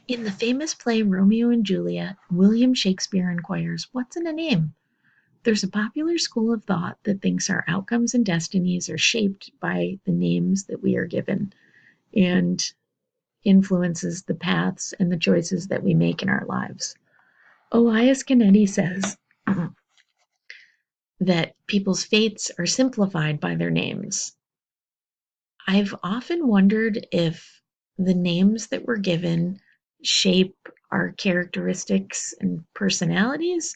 In the famous play Romeo and Juliet, William Shakespeare inquires, "What's in a name?" There's a popular school of thought that thinks our outcomes and destinies are shaped by the names that we are given and influences the paths and the choices that we make in our lives. Elias Canetti says that people's fates are simplified by their names. I've often wondered if the names that we're given shape our characteristics and personalities,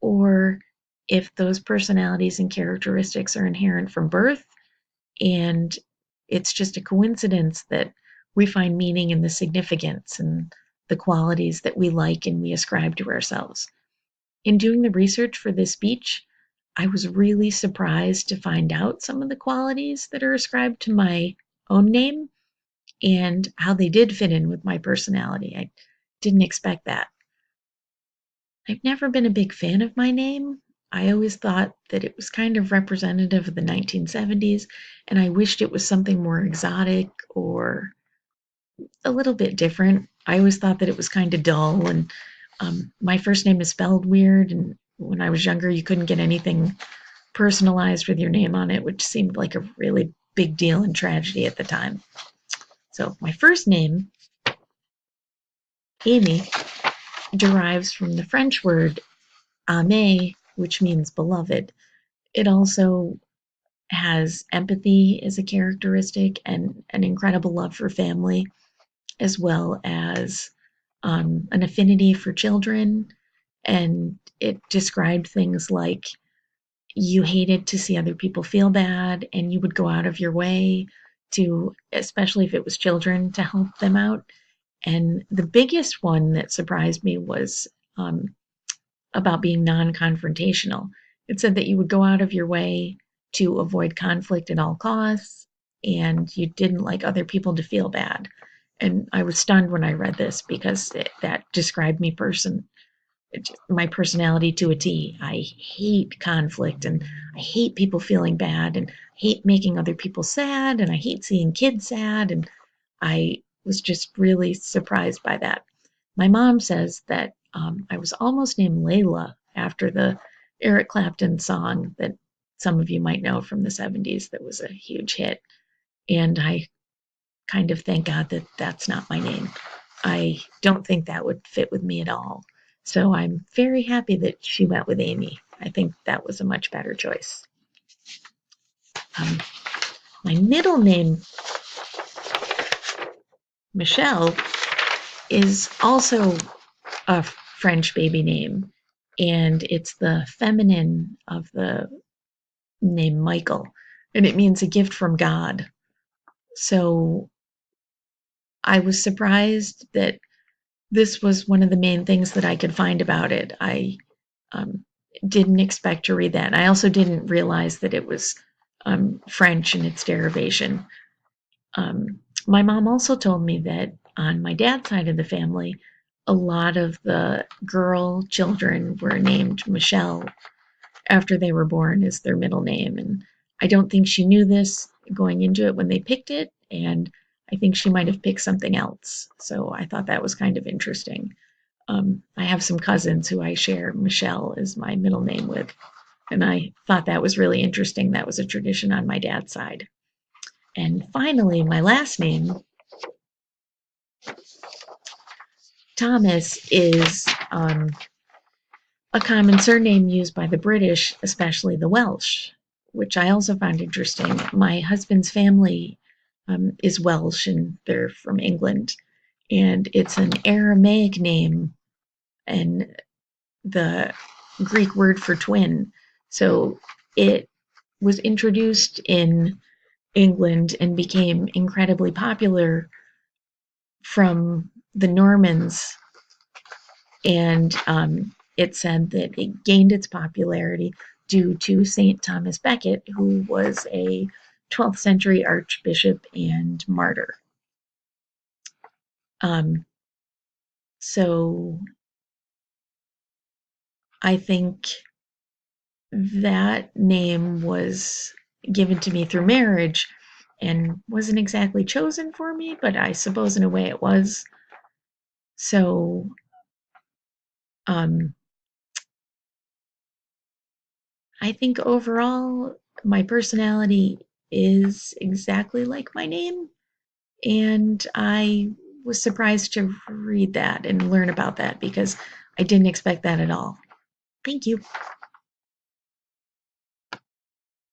or if those personalities and characteristics are inherent from birth, and it's just a coincidence that we find meaning in the significance and the qualities that we like and we ascribe to ourselves. In doing the research for this speech, I was really surprised to find out some of the qualities that are ascribed to my own name and how they did fit in with my personality. I didn't expect that. I've never been a big fan of my name. I always thought that it was kind of representative of the 1970s, and I wished it was something more exotic or a little bit different. I always thought that it was kind of dull, and my first name is spelled weird, and when I was younger, you couldn't get anything personalized with your name on it, which seemed like a really big deal and tragedy at the time. So my first name, Amy, derives from the French word "aimer", which means beloved. It also has empathy as a characteristic and an incredible love for family, as well as an affinity for children. And it described things like you hated to see other people feel bad and you would go out of your way to, especially if it was children, to help them out. And the biggest one that surprised me was about being non-confrontational. It said that you would go out of your way to avoid conflict at all costs, and you didn't like other people to feel bad. And I was stunned when I read this because that described my personality to a T. I hate conflict, and I hate people feeling bad, and I hate making other people sad, and I hate seeing kids sad, and I was just really surprised by that. My mom says that I was almost named Layla after the Eric Clapton song that some of you might know from the 70s that was a huge hit. And I kind of thank God that that's not my name. I don't think that would fit with me at all. So I'm very happy that she went with Amy. I think that was a much better choice. Um, my middle name, Michelle, is also a French baby name, and it's the feminine of the name Michael, and it means a gift from God. So I was surprised that this was one of the main things that I could find about it. I um, didn't expect to read that. I also didn't realize that it was French in its derivation. My mom also told me that on my dad's side of the family, a lot of the girl children were named Michelle after they were born as their middle name. And I don't think she knew this going into it when they picked it. And I think she might have picked something else. So I thought that was kind of interesting. I have some cousins who I share Michelle as my middle name with. And I thought that was really interesting. That was a tradition on my dad's side. And finally, my last name, Thomas, is a common surname used by the British, especially the Welsh, which I also found interesting. My husband's family is Welsh and they're from England, and it's an Aramaic name and the Greek word for twin. So it was introduced in England and became incredibly popular from the Normans, and it said that it gained its popularity due to St. Thomas Becket, who was a 12th century archbishop and martyr. Um, so I think that name was given to me through marriage and wasn't exactly chosen for me, but I suppose in a way it was. So, um, I think overall, my personality is exactly like my name, and I was surprised to read that and learn about that because I didn't expect that at all. Thank you.